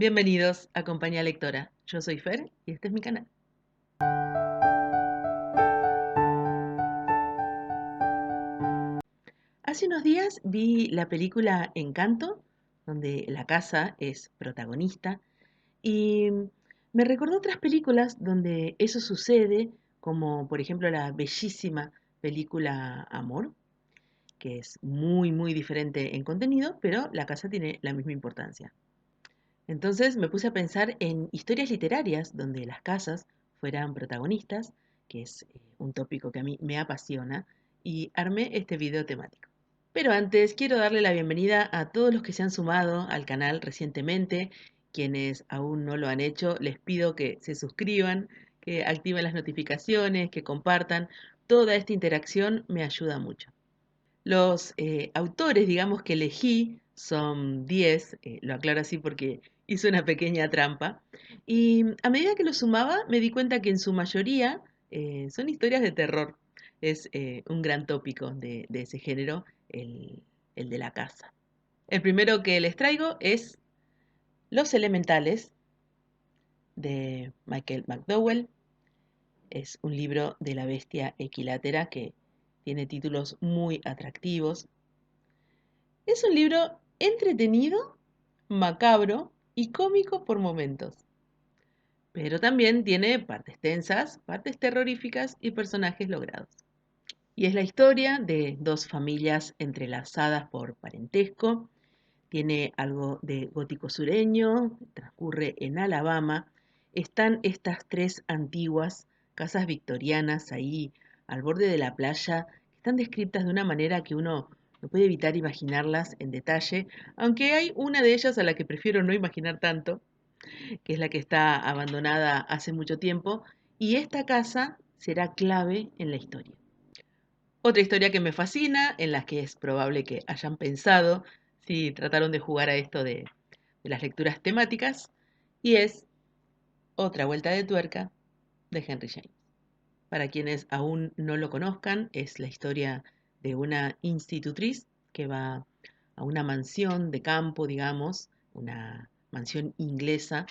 Bienvenidos a Compañía Lectora. Yo soy Fer y este es mi canal. Hace unos días vi la película Encanto, donde la casa es protagonista, y me recordó otras películas donde eso sucede, como por ejemplo la bellísima película Amor, que es muy diferente en contenido, pero la casa tiene la misma importancia. Entonces me puse a pensar en historias literarias donde las casas fueran protagonistas, que es un tópico que a mí me apasiona, y armé este video temático. Pero antes quiero darle la bienvenida a todos los que se han sumado al canal recientemente. Quienes aún no lo han hecho, les pido que se suscriban, que activen las notificaciones, que compartan. Toda esta interacción me ayuda mucho. Los autores, digamos, que elegí son 10, lo aclaro así porque hice una pequeña trampa, y a medida que los sumaba me di cuenta que en su mayoría son historias de terror. Es un gran tópico de ese género, el de la casa. El primero que les traigo es Los Elementales, de Michael McDowell. Es un libro de la bestia equilátera que tiene títulos muy atractivos. Es un libro entretenido, macabro y cómico por momentos, pero también tiene partes tensas, partes terroríficas y personajes logrados. Y es la historia de dos familias entrelazadas por parentesco. Tiene algo de gótico sureño, transcurre en Alabama. Están estas tres antiguas casas victorianas ahí al borde de la playa, que están descritas de una manera que uno no puede evitar imaginarlas en detalle, aunque hay una de ellas a la que prefiero no imaginar tanto, que es la que está abandonada hace mucho tiempo, y esta casa será clave en la historia. Otra historia que me fascina, en la que es probable que hayan pensado si trataron de jugar a esto de las lecturas temáticas, y es Otra vuelta de tuerca de Henry James. Para quienes aún no lo conozcan, es la historia de una institutriz que va a una mansión de campo, digamos, una mansión inglesa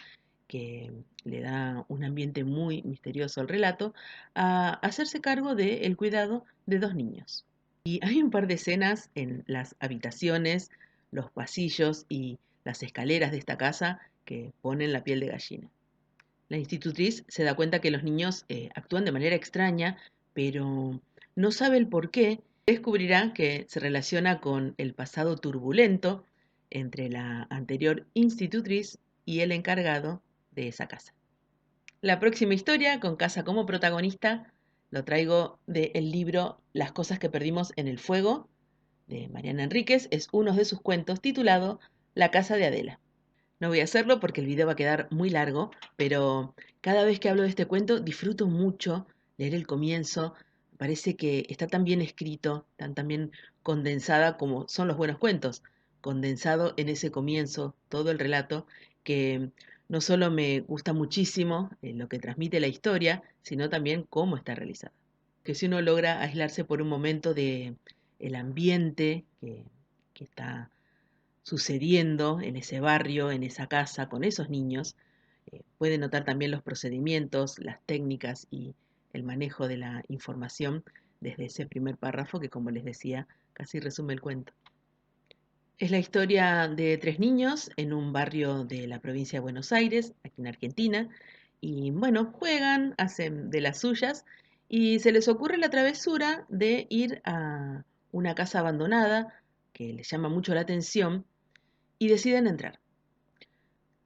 que le da un ambiente muy misterioso al relato, a hacerse cargo del cuidado de dos niños. Y hay un par de escenas en las habitaciones, los pasillos y las escaleras de esta casa que ponen la piel de gallina. La institutriz se da cuenta que los niños actúan de manera extraña, pero no sabe el por qué. Descubrirá que se relaciona con el pasado turbulento entre la anterior institutriz y el encargado de esa casa. La próxima historia, con casa como protagonista, lo traigo del libro Las cosas que perdimos en el fuego, de Mariana Enríquez. Es uno de sus cuentos titulado La casa de Adela. No voy a hacerlo porque el video va a quedar muy largo, pero cada vez que hablo de este cuento disfruto mucho leer el comienzo. Parece que está tan bien escrito, tan bien condensada como son los buenos cuentos. Condensado en ese comienzo todo el relato, que no solo me gusta muchísimo lo que transmite la historia, sino también cómo está realizada. Que si uno logra aislarse por un momento de el ambiente que está sucediendo en ese barrio, en esa casa, con esos niños. Puede notar también los procedimientos, las técnicas y el manejo de la información desde ese primer párrafo que, como les decía, casi resume el cuento. Es la historia de tres niños en un barrio de la provincia de Buenos Aires, aquí en Argentina, y bueno, juegan, hacen de las suyas, y se les ocurre la travesura de ir a una casa abandonada que les llama mucho la atención y deciden entrar.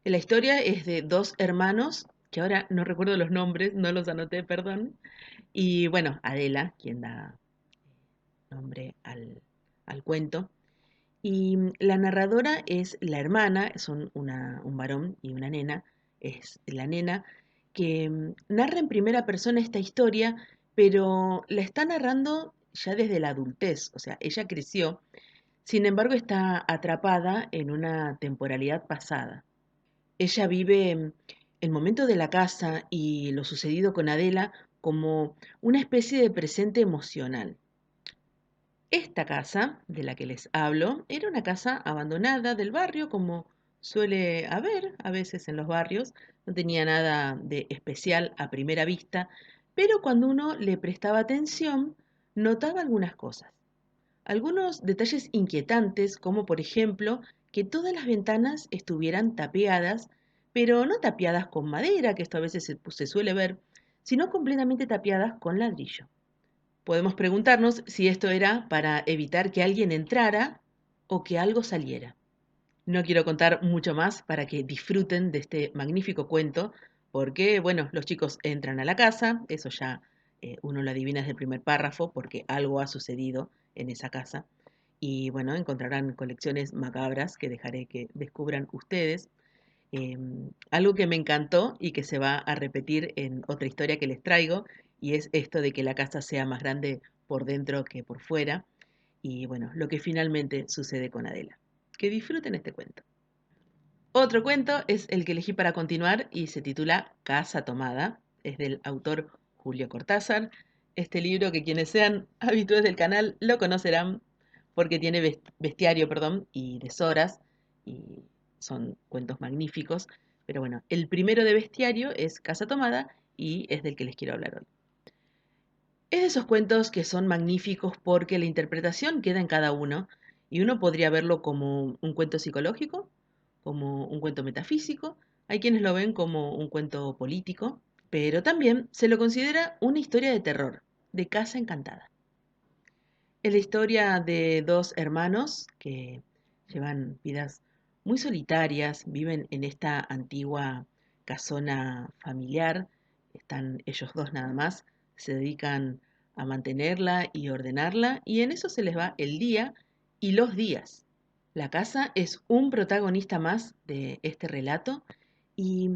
La historia es de dos hermanos, que ahora no recuerdo los nombres, no los anoté, perdón, y bueno, Adela, quien da nombre al cuento. Y la narradora es la hermana, son un varón y una nena, es la nena que narra en primera persona esta historia, pero la está narrando ya desde la adultez, o sea, ella creció, sin embargo está atrapada en una temporalidad pasada. Ella vive el momento de la casa y lo sucedido con Adela como una especie de presente emocional. Esta casa de la que les hablo era una casa abandonada del barrio, como suele haber a veces en los barrios, no tenía nada de especial a primera vista, pero cuando uno le prestaba atención, notaba algunas cosas. Algunos detalles inquietantes, como por ejemplo que todas las ventanas estuvieran tapiadas, pero no tapiadas con madera, que esto a veces se suele ver, sino completamente tapiadas con ladrillo. Podemos preguntarnos si esto era para evitar que alguien entrara o que algo saliera. No quiero contar mucho más para que disfruten de este magnífico cuento, porque, bueno, los chicos entran a la casa, eso ya uno lo adivina desde el primer párrafo, porque algo ha sucedido en esa casa. Y bueno, encontrarán colecciones macabras que dejaré que descubran ustedes. Algo que me encantó y que se va a repetir en otra historia que les traigo, y es esto de que la casa sea más grande por dentro que por fuera. Y bueno, lo que finalmente sucede con Adela. Que disfruten este cuento. Otro cuento es el que elegí para continuar y se titula Casa Tomada. Es del autor Julio Cortázar. Este libro que quienes sean habituales del canal lo conocerán porque tiene bestiario, perdón, y deshoras y son cuentos magníficos. Pero bueno, el primero de bestiario es Casa Tomada y es del que les quiero hablar hoy. Es de esos cuentos que son magníficos porque la interpretación queda en cada uno y uno podría verlo como un cuento psicológico, como un cuento metafísico, hay quienes lo ven como un cuento político, pero también se lo considera una historia de terror, de casa encantada. Es la historia de dos hermanos que llevan vidas muy solitarias, viven en esta antigua casona familiar, están ellos dos nada más, se dedican a mantenerla y ordenarla y en eso se les va el día y los días. La casa es un protagonista más de este relato y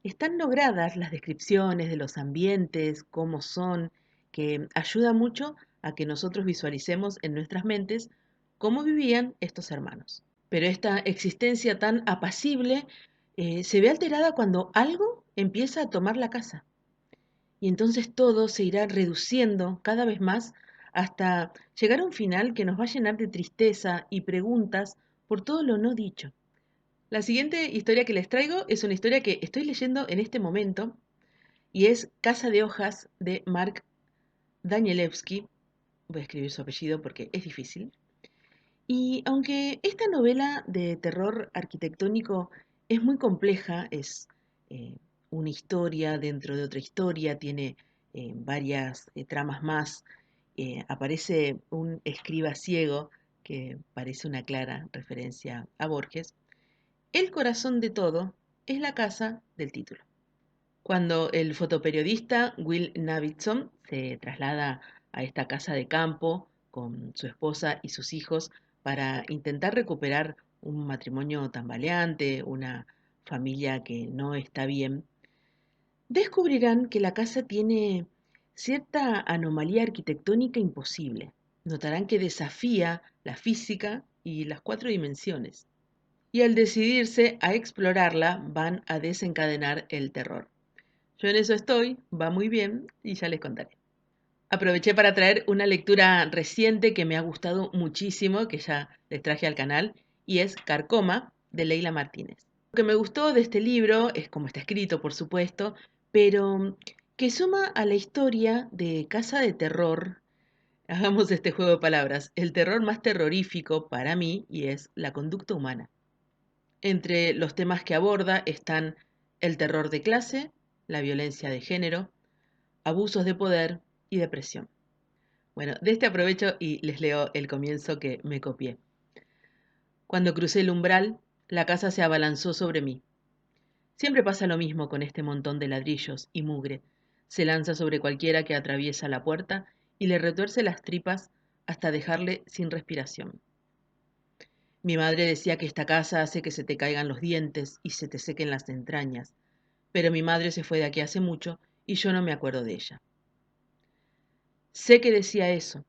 están logradas las descripciones de los ambientes, cómo son, que ayuda mucho a que nosotros visualicemos en nuestras mentes cómo vivían estos hermanos. Pero esta existencia tan apacible se ve alterada cuando algo empieza a tomar la casa. Y entonces todo se irá reduciendo cada vez más hasta llegar a un final que nos va a llenar de tristeza y preguntas por todo lo no dicho. La siguiente historia que les traigo es una historia que estoy leyendo en este momento y es Casa de Hojas de Mark Danielewski. Voy a escribir su apellido porque es difícil. Y aunque esta novela de terror arquitectónico es muy compleja, es eh, una historia dentro de otra historia, tiene varias tramas más, aparece un escriba ciego que parece una clara referencia a Borges, el corazón de todo es la casa del título. Cuando el fotoperiodista Will Davidson se traslada a esta casa de campo con su esposa y sus hijos para intentar recuperar un matrimonio tambaleante, una familia que no está bien, descubrirán que la casa tiene cierta anomalía arquitectónica imposible. Notarán que desafía la física y las cuatro dimensiones. Y al decidirse a explorarla van a desencadenar el terror. Yo en eso estoy, va muy bien y ya les contaré. Aproveché para traer una lectura reciente que me ha gustado muchísimo, que ya les traje al canal, y es Carcoma, de Leila Martínez. Lo que me gustó de este libro es cómo está escrito, por supuesto, pero que suma a la historia de Casa de Terror, hagamos este juego de palabras, el terror más terrorífico para mí, y es la conducta humana. Entre los temas que aborda están el terror de clase, la violencia de género, abusos de poder y depresión. Bueno, de este aprovecho y les leo el comienzo que me copié. Cuando crucé el umbral, la casa se abalanzó sobre mí. Siempre pasa lo mismo con este montón de ladrillos y mugre. Se lanza sobre cualquiera que atraviesa la puerta y le retuerce las tripas hasta dejarle sin respiración. Mi madre decía que esta casa hace que se te caigan los dientes y se te sequen las entrañas, pero mi madre se fue de aquí hace mucho y yo no me acuerdo de ella. Sé que decía eso,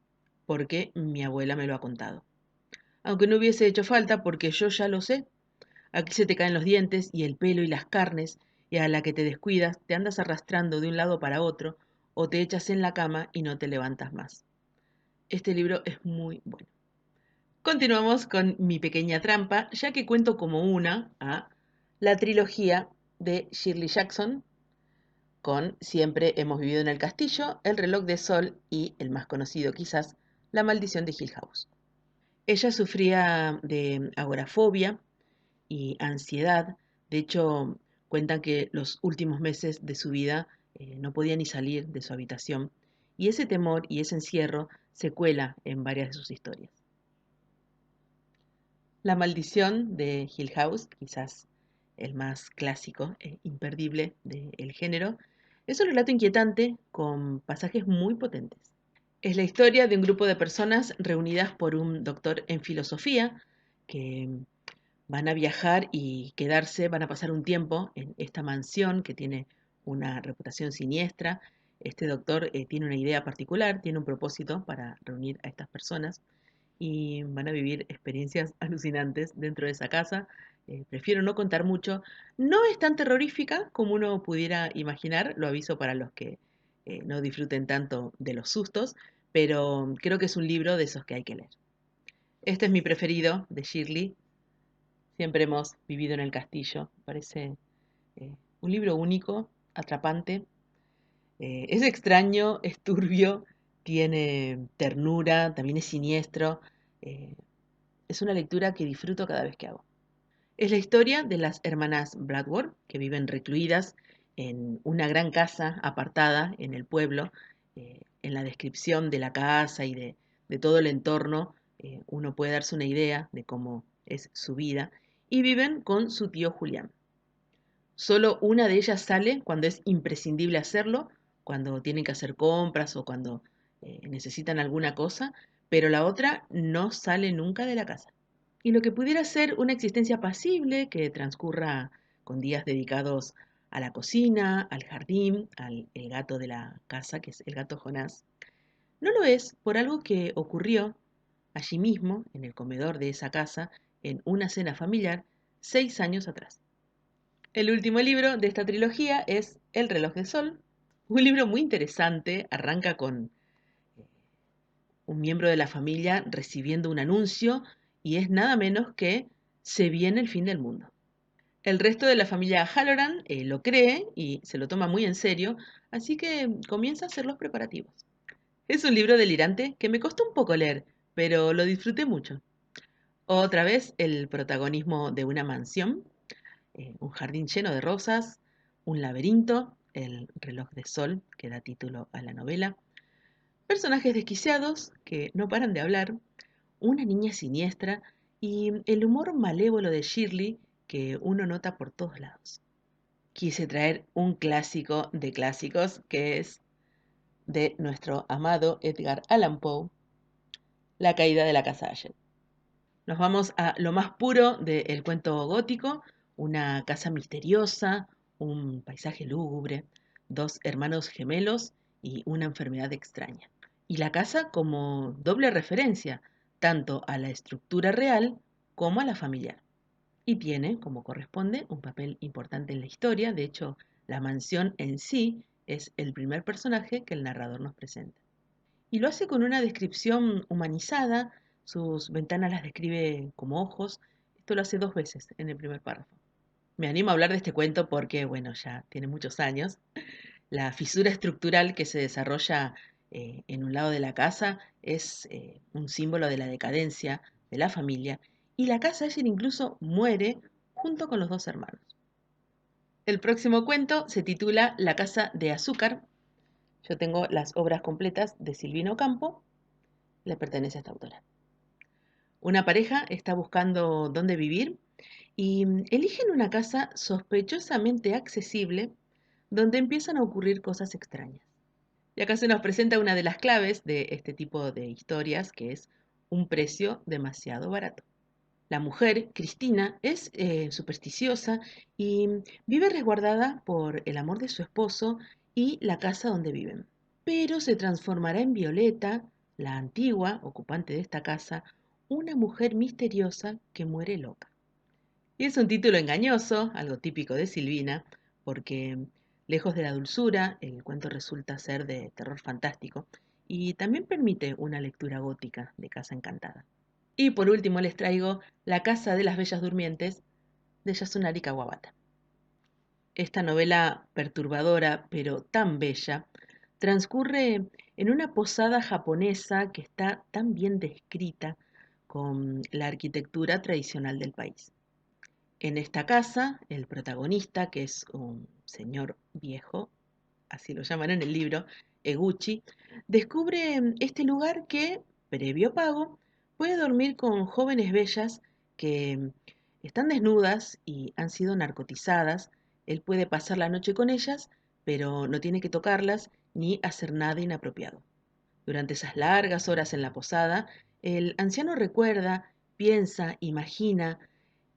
porque mi abuela me lo ha contado. Aunque no hubiese hecho falta, porque yo ya lo sé. Aquí se te caen los dientes y el pelo y las carnes, y a la que te descuidas te andas arrastrando de un lado para otro, o te echas en la cama y no te levantas más. Este libro es muy bueno. Continuamos con Mi pequeña trampa, ya que cuento como una a la trilogía de Shirley Jackson con Siempre hemos vivido en el castillo, El reloj de sol y, el más conocido quizás, La maldición de Hill House. Ella sufría de agorafobia y ansiedad. De hecho, cuentan que los últimos meses de su vida no podía ni salir de su habitación. Y ese temor y ese encierro se cuela en varias de sus historias. La maldición de Hill House, quizás el más clásico e imperdible del género, es un relato inquietante con pasajes muy potentes. Es la historia de un grupo de personas reunidas por un doctor en filosofía que van a viajar y quedarse, van a pasar un tiempo en esta mansión que tiene una reputación siniestra. Este doctor tiene una idea particular, tiene un propósito para reunir a estas personas y van a vivir experiencias alucinantes dentro de esa casa. Prefiero no contar mucho. No es tan terrorífica como uno pudiera imaginar, lo aviso para los que no disfruten tanto de los sustos, pero creo que es un libro de esos que hay que leer. Este es mi preferido de Shirley. Siempre hemos vivido en el castillo. Parece eh, un libro único, atrapante. Es extraño, es turbio, tiene ternura, también es siniestro. eh, es una lectura que disfruto cada vez que hago. Es la historia de las hermanas Bradward, que viven recluidas en una gran casa apartada en el pueblo. En la descripción de la casa y de todo el entorno, uno puede darse una idea de cómo es su vida. Y viven con su tío Julián. Solo una de ellas sale cuando es imprescindible hacerlo, cuando tienen que hacer compras o cuando necesitan alguna cosa, pero la otra no sale nunca de la casa. Y lo que pudiera ser una existencia apacible que transcurra con días dedicados a la cocina, al jardín, al el gato de la casa, que es el gato Jonás, no lo es por algo que ocurrió allí mismo, en el comedor de esa casa, en una cena familiar, 6 años atrás. El último libro de esta trilogía es El reloj de sol, un libro muy interesante, arranca con un miembro de la familia recibiendo un anuncio y es nada menos que se viene el fin del mundo. El resto de la familia Halloran lo cree y se lo toma muy en serio, así que comienza a hacer los preparativos. Es un libro delirante que me costó un poco leer, pero lo disfruté mucho. Otra vez el protagonismo de una mansión, un jardín lleno de rosas, un laberinto, el reloj de sol que da título a la novela, personajes desquiciados que no paran de hablar, una niña siniestra y el humor malévolo de Shirley que uno nota por todos lados. Quise traer un clásico de clásicos que es de nuestro amado Edgar Allan Poe, La caída de la casa Usher. Nos vamos a lo más puro del cuento gótico, una casa misteriosa, un paisaje lúgubre, dos hermanos gemelos y una enfermedad extraña. Y la casa como doble referencia, tanto a la estructura real como a la familiar. Y tiene, como corresponde, un papel importante en la historia. De hecho, la mansión en sí es el primer personaje que el narrador nos presenta. Y lo hace con una descripción humanizada, sus ventanas las describe como ojos. Esto lo hace 2 veces en el primer párrafo. Me animo a hablar de este cuento porque, bueno, ya tiene muchos años. La fisura estructural que se desarrolla en un lado de la casa es un símbolo de la decadencia de la familia y la casa ayer incluso muere junto con los dos hermanos. El próximo cuento se titula La casa de azúcar. Yo tengo las obras completas de Silvino Campo, le pertenece a esta autora. Una pareja está buscando dónde vivir y eligen una casa sospechosamente accesible donde empiezan a ocurrir cosas extrañas. Y acá se nos presenta una de las claves de este tipo de historias, que es un precio demasiado barato. La mujer, Cristina, es supersticiosa y vive resguardada por el amor de su esposo y la casa donde viven. Pero se transformará en Violeta, la antigua ocupante de esta casa, una mujer misteriosa que muere loca. Y es un título engañoso, algo típico de Silvina, porque lejos de la dulzura, el cuento resulta ser de terror fantástico y también permite una lectura gótica de Casa Encantada. Y por último les traigo La Casa de las Bellas Durmientes de Yasunari Kawabata. Esta novela perturbadora, pero tan bella, transcurre en una posada japonesa que está tan bien descrita con la arquitectura tradicional del país. En esta casa, el protagonista, que es un señor viejo, así lo llaman en el libro, Eguchi, descubre este lugar que, previo pago, puede dormir con jóvenes bellas que están desnudas y han sido narcotizadas. Él puede pasar la noche con ellas, pero no tiene que tocarlas ni hacer nada inapropiado. Durante esas largas horas en la posada, el anciano recuerda, piensa, imagina.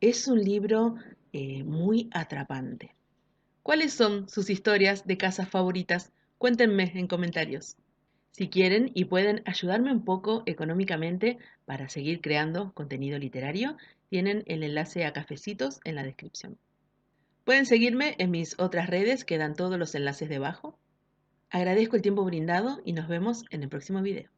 Es un libro muy atrapante. ¿Cuáles son sus historias de casas favoritas? Cuéntenme en comentarios. Si quieren y pueden ayudarme un poco económicamente para seguir creando contenido literario, tienen el enlace a Cafecitos en la descripción. Pueden seguirme en mis otras redes, quedan todos los enlaces debajo. Agradezco el tiempo brindado y nos vemos en el próximo video.